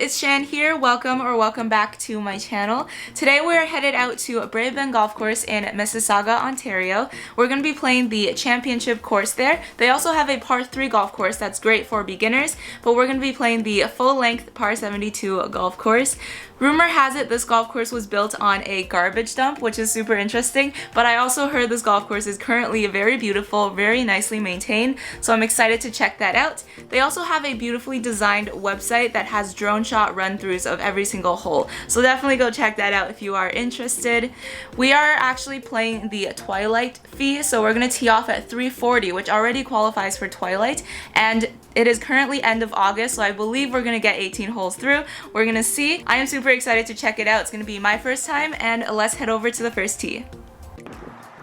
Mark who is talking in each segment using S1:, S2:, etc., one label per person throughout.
S1: it's Shan here. Welcome back to my channel. Today we're headed out to BraeBen Golf Course in Mississauga, Ontario. We're going to be playing the championship course there. They also have a par 3 golf course that's great for beginners, but we're going to be playing the full-length par 72 golf course. Rumor has it this golf course was built on a garbage dump, which is super interesting, but I also heard this golf course is currently very beautiful, very nicely maintained, so I'm excited to check that out. They also have a beautifully designed website that has drone shot run-throughs of every single hole, so definitely go check that out if you are interested. We are actually playing the twilight fee, so we're going to tee off at 340, which already qualifies for twilight, and it is currently end of August, so I believe we're going to get 18 holes through. We're going to see. I am super excited to check it out. It's going to be my first time, and let's head over to the first tee.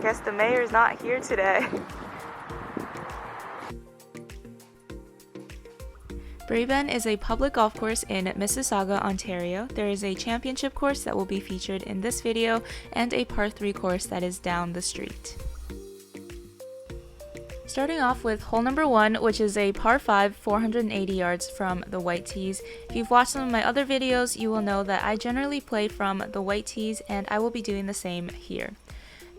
S1: Guess the mayor's not here today. BraeBen is a public golf course in Mississauga, Ontario. There is a championship course that will be featured in this video and a par 3 course that is down the street. Starting off with hole number 1, which is a par 5, 480 yards from the white tees. If you've watched some of my other videos, you will know that I generally play from the white tees, and I will be doing the same here.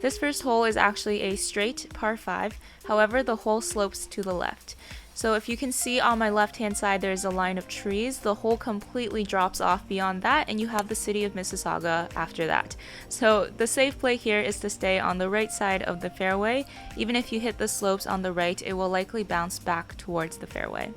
S1: This first hole is actually a straight par 5, however the hole slopes to the left. So if you can see on my left hand side there's a line of trees, the hole completely drops off beyond that and you have the city of Mississauga after that. So the safe play here is to stay on the right side of the fairway. Even if you hit the slopes on the right, it will likely bounce back towards the fairway.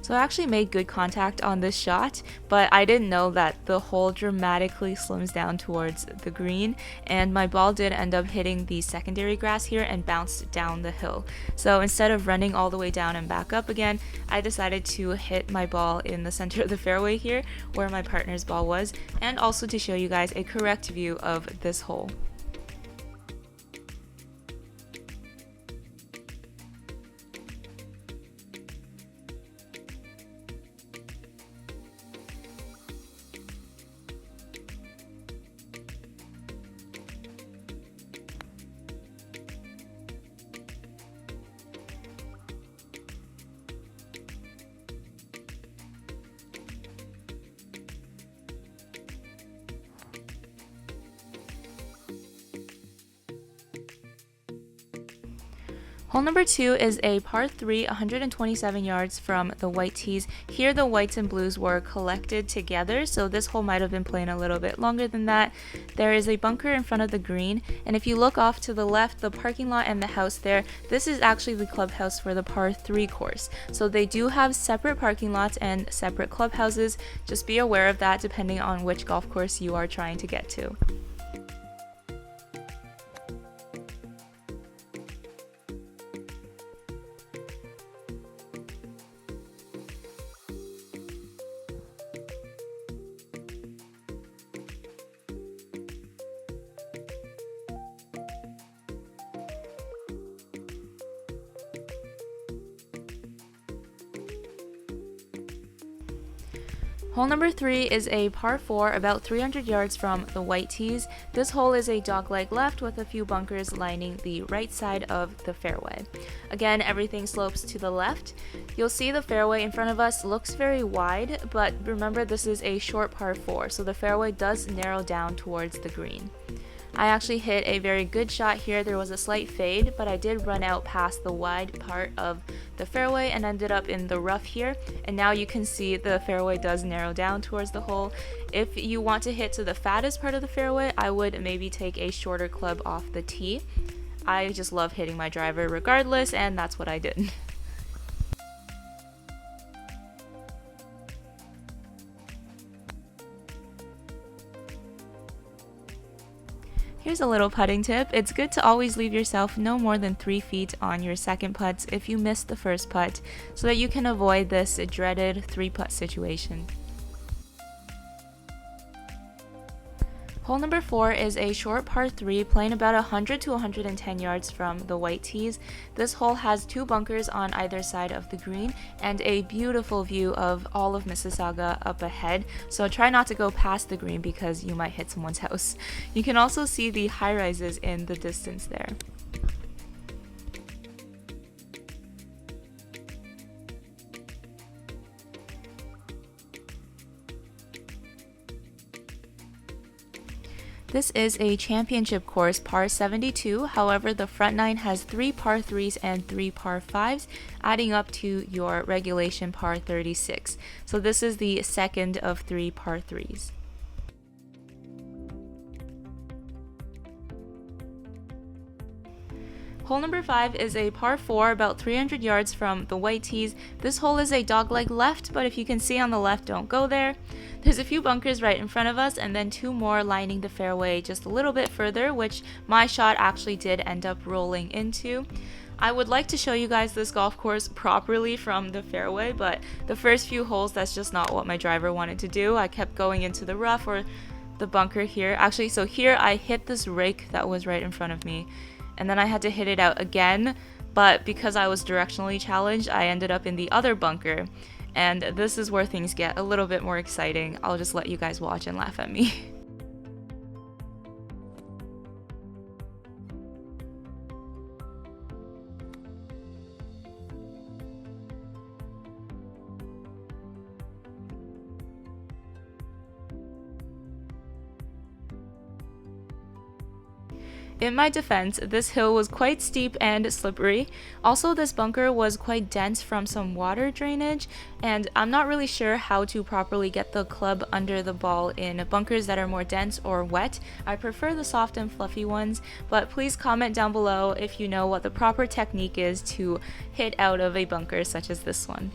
S1: So I actually made good contact on this shot, but I didn't know that the hole dramatically slims down towards the green, and my ball did end up hitting the secondary grass here and bounced down the hill. So instead of running all the way down and back up again, I decided to hit my ball in the center of the fairway here where my partner's ball was, and also to show you guys a correct view of this hole. Hole number 2 is a par 3, 127 yards from the white tees. Here the whites and blues were collected together, so this hole might have been playing a little bit longer than that. There is a bunker in front of the green, and if you look off to the left, the parking lot and the house there, this is actually the clubhouse for the par 3 course. So they do have separate parking lots and separate clubhouses. Just be aware of that depending on which golf course you are trying to get to. Hole number 3 is a par 4, about 300 yards from the white tees. This hole is a dogleg left with a few bunkers lining the right side of the fairway. Again, everything slopes to the left. You'll see the fairway in front of us looks very wide, but remember this is a short par 4, so the fairway does narrow down towards the green. I actually hit a very good shot here. There was a slight fade, but I did run out past the wide part of the fairway and ended up in the rough here. And now you can see the fairway does narrow down towards the hole. If you want to hit to the fattest part of the fairway, I would maybe take a shorter club off the tee. I just love hitting my driver regardless, and that's what I did. Here's a little putting tip. It's good to always leave yourself no more than 3 feet on your second putts if you miss the first putt, so that you can avoid this dreaded 3-putt situation. Hole number 4 is a short par 3 playing about 100 to 110 yards from the white tees. This hole has 2 bunkers on either side of the green and a beautiful view of all of Mississauga up ahead, so try not to go past the green because you might hit someone's house. You can also see the high-rises in the distance there. This is a championship course, par 72. However, the front nine has 3 par 3s and 3 par 5s, adding up to your regulation par 36. So this is the second of 3 par 3s. Hole number 5 is a par 4 about 300 yards from the white tees. This hole is a dogleg left, but if you can see on the left, don't go there. There's a few bunkers right in front of us and then 2 more lining the fairway just a little bit further, which my shot actually did end up rolling into. I would like to show you guys this golf course properly from the fairway, but the first few holes, that's just not what my driver wanted to do. I kept going into the rough or the bunker here. Actually, so here I hit this rake that was right in front of me, and then I had to hit it out again, but because I was directionally challenged, I ended up in the other bunker, and this is where things get a little bit more exciting. I'll just let you guys watch and laugh at me. In my defense, this hill was quite steep and slippery. Also, this bunker was quite dense from some water drainage, and I'm not really sure how to properly get the club under the ball in bunkers that are more dense or wet. I prefer the soft and fluffy ones, but please comment down below if you know what the proper technique is to hit out of a bunker such as this one.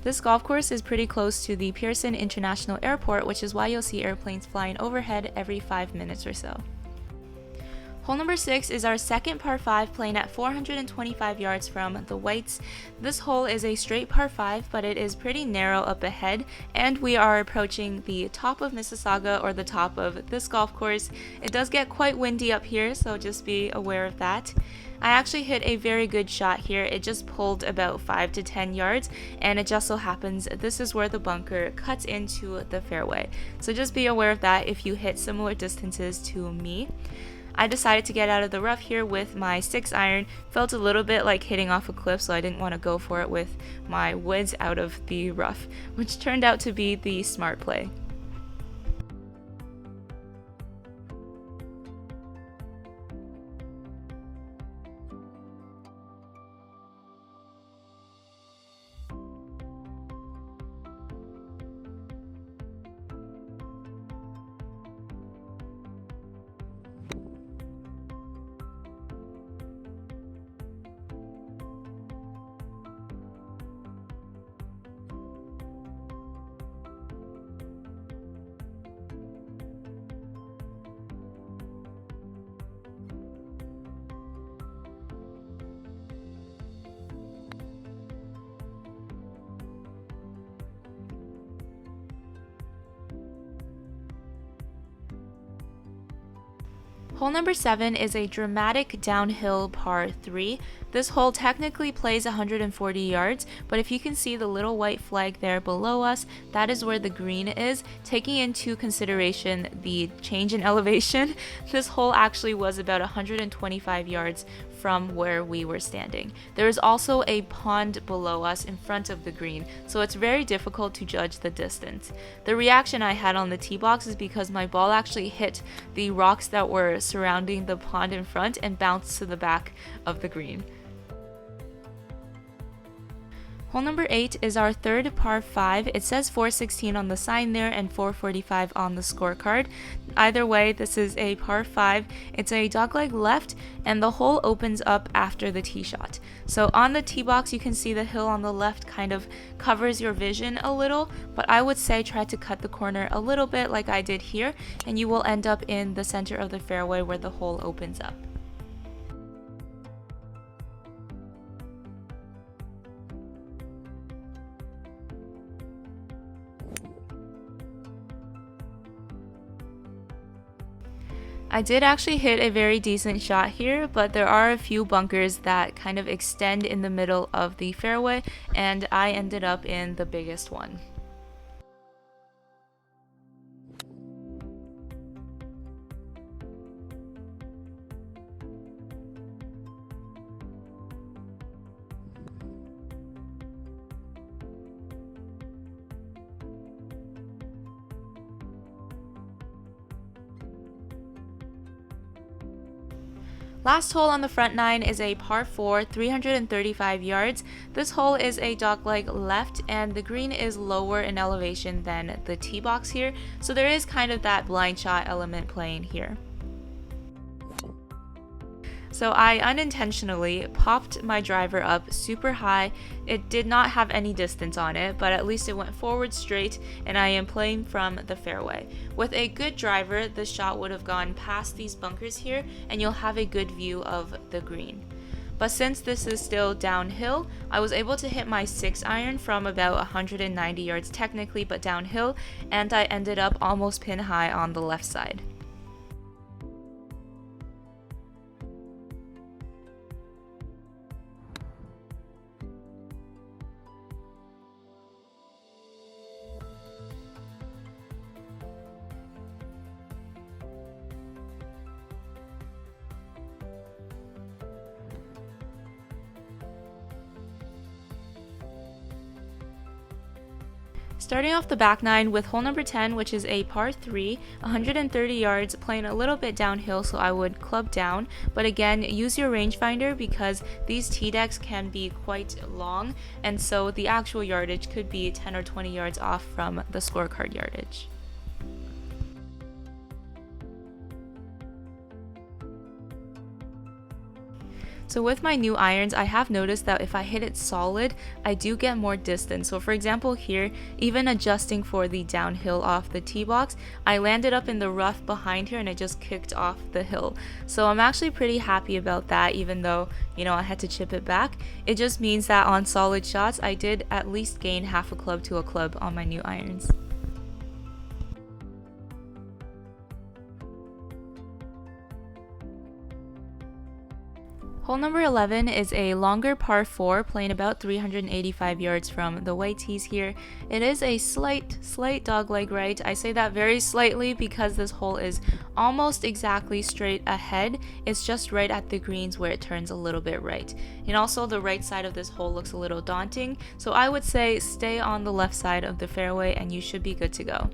S1: This golf course is pretty close to the Pearson International Airport, which is why you'll see airplanes flying overhead every 5 minutes or so. Hole number 6 is our second par 5 playing at 425 yards from the whites. This hole is a straight par 5, but it is pretty narrow up ahead, and we are approaching the top of Mississauga, or the top of this golf course. It does get quite windy up here, so just be aware of that. I actually hit a very good shot here. It just pulled about 5 to 10 yards, and it just so happens this is where the bunker cuts into the fairway. So just be aware of that if you hit similar distances to me. I decided to get out of the rough here with my 6-iron. Felt a little bit like hitting off a cliff, so I didn't want to go for it with my woods out of the rough, which turned out to be the smart play. Hole number 7 is a dramatic downhill par 3. This hole technically plays 140 yards, but if you can see the little white flag there below us, that is where the green is. Taking into consideration the change in elevation, this hole actually was about 125 yards from where we were standing. There is also a pond below us in front of the green, so it's very difficult to judge the distance. The reaction I had on the tee box is because my ball actually hit the rocks that were surrounding the pond in front and bounced to the back of the green. Hole number 8 is our third par 5. It says 416 on the sign there and 445 on the scorecard. Either way, this is a par 5. It's a dogleg left, and the hole opens up after the tee shot. So on the tee box, you can see the hill on the left kind of covers your vision a little, but I would say try to cut the corner a little bit like I did here, and you will end up in the center of the fairway where the hole opens up. I did actually hit a very decent shot here, but there are a few bunkers that kind of extend in the middle of the fairway, and I ended up in the biggest one. Last hole on the front nine is a par 4, 335 yards. This hole is a dogleg left, and the green is lower in elevation than the tee box here, so there is kind of that blind shot element playing here. So I unintentionally popped my driver up super high. It did not have any distance on it, but at least it went forward straight, and I am playing from the fairway. With a good driver, this shot would have gone past these bunkers here, and you'll have a good view of the green. But since this is still downhill, I was able to hit my 6-iron from about 190 yards technically, but downhill, and I ended up almost pin high on the left side. Starting off the back nine with hole number 10, which is a par 3, 130 yards, playing a little bit downhill, so I would club down. But again, use your rangefinder because these tee decks can be quite long, and so the actual yardage could be 10 or 20 yards off from the scorecard yardage. So with my new irons, I have noticed that if I hit it solid, I do get more distance. So for example here, even adjusting for the downhill off the tee box, I landed up in the rough behind here and it just kicked off the hill. So I'm actually pretty happy about that, even though, I had to chip it back. It just means that on solid shots, I did at least gain half a club to a club on my new irons. Hole number 11 is a longer par 4, playing about 385 yards from the white tees here. It is a slight dogleg right. I say that very slightly because this hole is almost exactly straight ahead. It's just right at the greens where it turns a little bit right. And also the right side of this hole looks a little daunting, so I would say stay on the left side of the fairway and you should be good to go.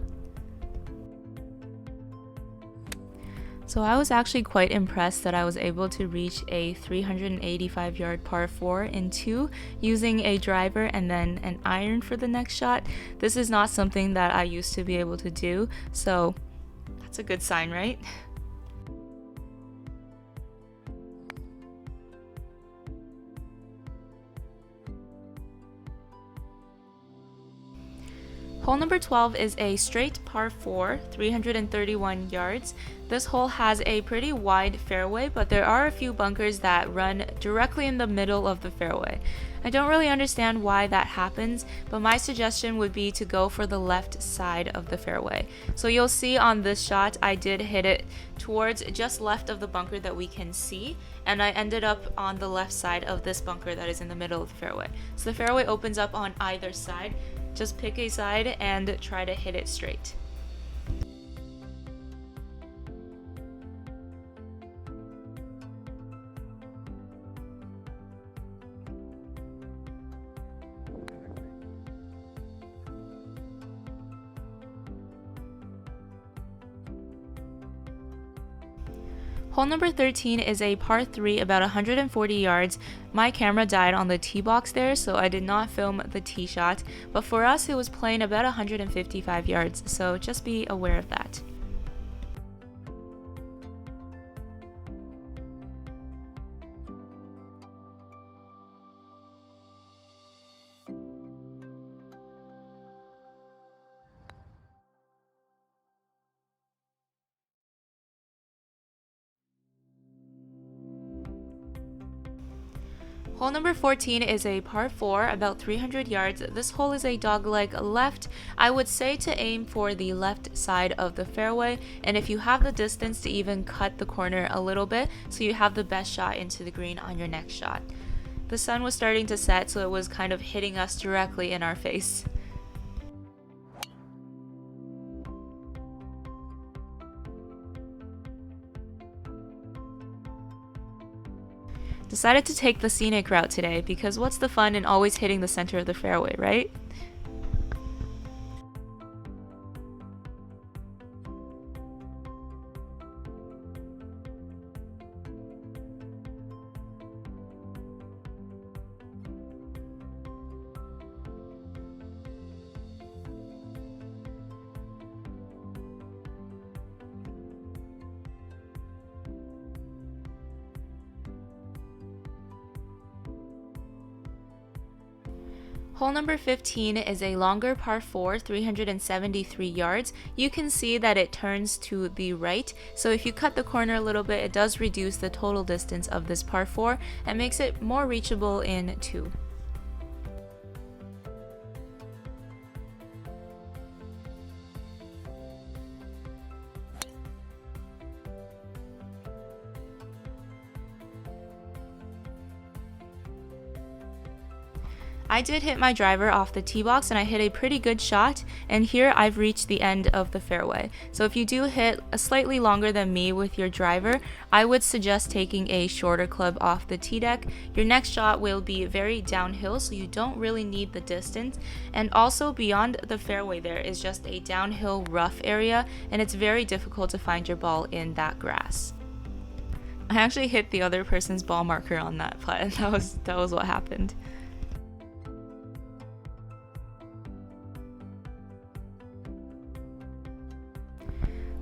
S1: So I was actually quite impressed that I was able to reach a 385 yard par 4 in 2 using a driver and then an iron for the next shot. This is not something that I used to be able to do, so that's a good sign, right? Hole number 12 is a straight par 4, 331 yards. This hole has a pretty wide fairway, but there are a few bunkers that run directly in the middle of the fairway. I don't really understand why that happens, but my suggestion would be to go for the left side of the fairway. So you'll see on this shot, I did hit it towards just left of the bunker that we can see, and I ended up on the left side of this bunker that is in the middle of the fairway. So the fairway opens up on either side. Just pick a side and try to hit it straight. Hole number 13 is a par 3, about 140 yards. My camera died on the tee box there, so I did not film the tee shot, but for us it was playing about 155 yards, so just be aware of that. Hole number 14 is a par 4, about 300 yards. This hole is a dogleg left. I would say to aim for the left side of the fairway, and if you have the distance, to even cut the corner a little bit so you have the best shot into the green on your next shot. The sun was starting to set, so it was kind of hitting us directly in our face. Decided to take the scenic route today because what's the fun in always hitting the center of the fairway, right? Hole number 15 is a longer par 4, 373 yards. You can see that it turns to the right, so if you cut the corner a little bit, it does reduce the total distance of this par 4 and makes it more reachable in 2. I did hit my driver off the tee box and I hit a pretty good shot, and here I've reached the end of the fairway. So if you do hit a slightly longer than me with your driver, I would suggest taking a shorter club off the tee deck. Your next shot will be very downhill, so you don't really need the distance, and also beyond the fairway there is just a downhill rough area, and it's very difficult to find your ball in that grass. I actually hit the other person's ball marker on that putt. That was what happened.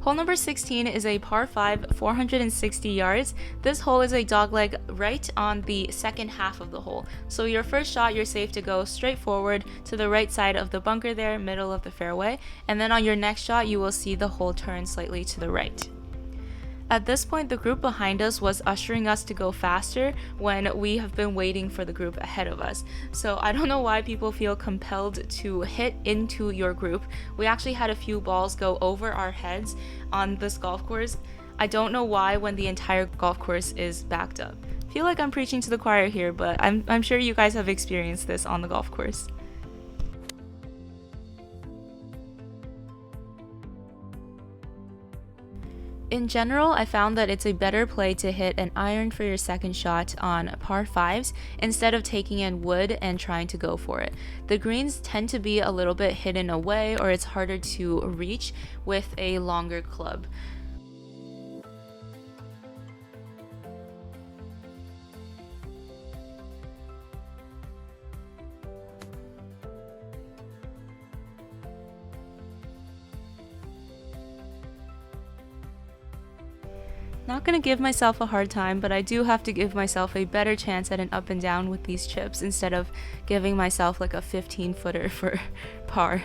S1: Hole number 16 is a par 5, 460 yards. This hole is a dogleg right on the second half of the hole. So your first shot, you're safe to go straight forward to the right side of the bunker there, middle of the fairway. And then on your next shot, you will see the hole turn slightly to the right. At this point, the group behind us was ushering us to go faster when we have been waiting for the group ahead of us. So I don't know why people feel compelled to hit into your group. We actually had a few balls go over our heads on this golf course. I don't know why when the entire golf course is backed up. I feel like I'm preaching to the choir here, but I'm sure you guys have experienced this on the golf course. In general, I found that it's a better play to hit an iron for your second shot on par 5s instead of taking in wood and trying to go for it. The greens tend to be a little bit hidden away, or it's harder to reach with a longer club. Not gonna give myself a hard time, but I do have to give myself a better chance at an up and down with these chips instead of giving myself like a 15-footer for par.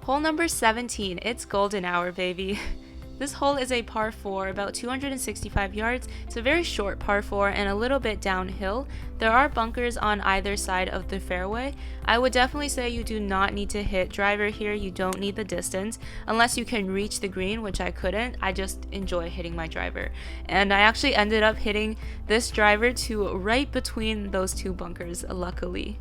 S1: Hole number 17, it's golden hour, baby. This hole is a par 4, about 265 yards. It's a very short par 4 and a little bit downhill. There are bunkers on either side of the fairway. I would definitely say you do not need to hit driver here. You don't need the distance unless you can reach the green, which I couldn't. I just enjoy hitting my driver. And I actually ended up hitting this driver to right between those two bunkers, luckily.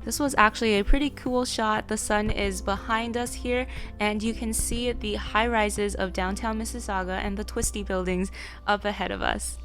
S1: This was actually a pretty cool shot. The sun is behind us here, and you can see the high rises of downtown Mississauga and the twisty buildings up ahead of us.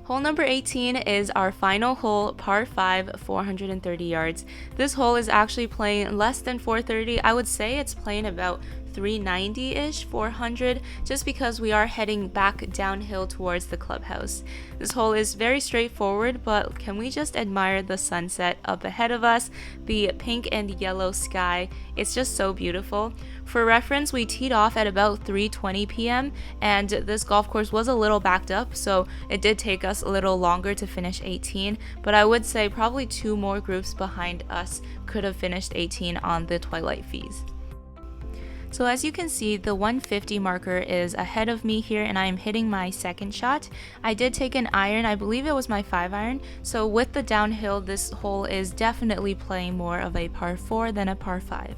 S1: Hole number 18 is our final hole, par 5, 430 yards. This hole is actually playing less than 430. I would say it's playing about 390-ish, 400, just because we are heading back downhill towards the clubhouse. This hole is very straightforward, but can we just admire the sunset up ahead of us, the pink and yellow sky? It's just so beautiful. For reference, we teed off at about 3:20 p.m. and this golf course was a little backed up, so it did take us a little longer to finish 18, but I would say probably 2 more groups behind us could have finished 18 on the twilight fees. So as you can see, the 150 marker is ahead of me here and I am hitting my second shot. I did take an iron, I believe it was my 5-iron, so with the downhill, this hole is definitely playing more of a par 4 than a par 5.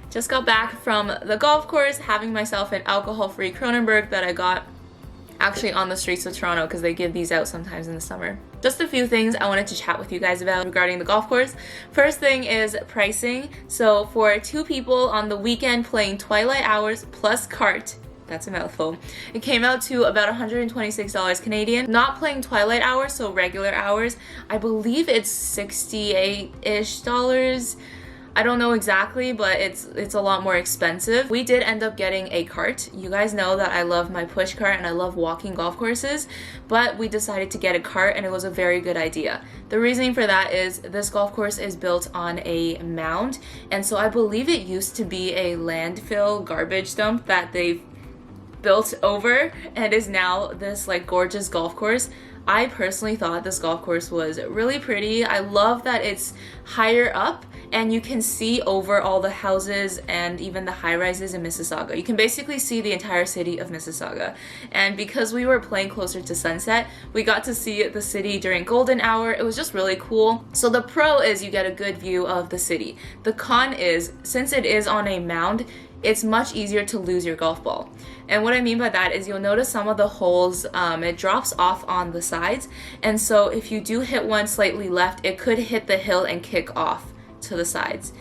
S1: Just got back from the golf course, having myself an alcohol-free Kronenberg that I got actually on the streets of Toronto because they give these out sometimes in the summer. Just a few things I wanted to chat with you guys about regarding the golf course. First thing is pricing. So for 2 people on the weekend playing twilight hours plus cart, that's a mouthful, it came out to about $126 Canadian. Not playing twilight hours, so regular hours, I believe it's $68-ish dollars. I don't know exactly, but it's a lot more expensive. We did end up getting a cart. You guys know that I love my push cart and I love walking golf courses, but we decided to get a cart and it was a very good idea. The reasoning for that is this golf course is built on a mound, and so I believe it used to be a landfill garbage dump that they've built over and is now this like gorgeous golf course. I personally thought this golf course was really pretty. I love that it's higher up and you can see over all the houses and even the high-rises in Mississauga. You can basically see the entire city of Mississauga. And because we were playing closer to sunset, we got to see the city during golden hour. It was just really cool. So the pro is you get a good view of the city. The con is, since it is on a mound, it's much easier to lose your golf ball. And what I mean by that is you'll notice some of the holes, it drops off on the sides. And so if you do hit one slightly left, it could hit the hill and kick off to the sides.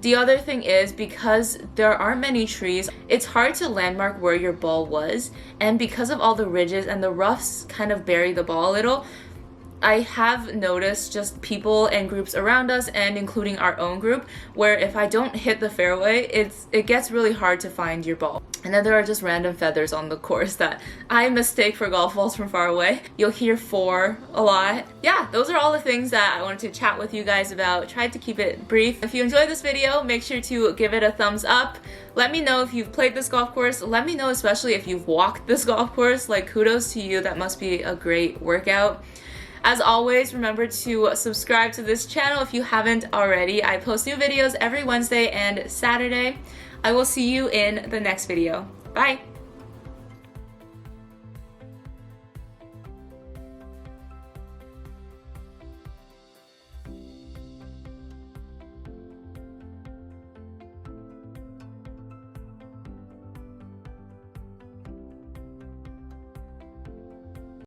S1: The other thing is, because there aren't many trees, it's hard to landmark where your ball was. And because of all the ridges and the roughs kind of bury the ball a little, I have noticed just people and groups around us, and including our own group, where if I don't hit the fairway, it gets really hard to find your ball. And then there are just random feathers on the course that I mistake for golf balls from far away. You'll hear 4 a lot. Yeah, those are all the things that I wanted to chat with you guys about. Tried to keep it brief. If you enjoyed this video, make sure to give it a thumbs up. Let me know if you've played this golf course. Let me know especially if you've walked this golf course. Like, kudos to you. That must be a great workout. As always, remember to subscribe to this channel if you haven't already. I post new videos every Wednesday and Saturday. I will see you in the next video. Bye!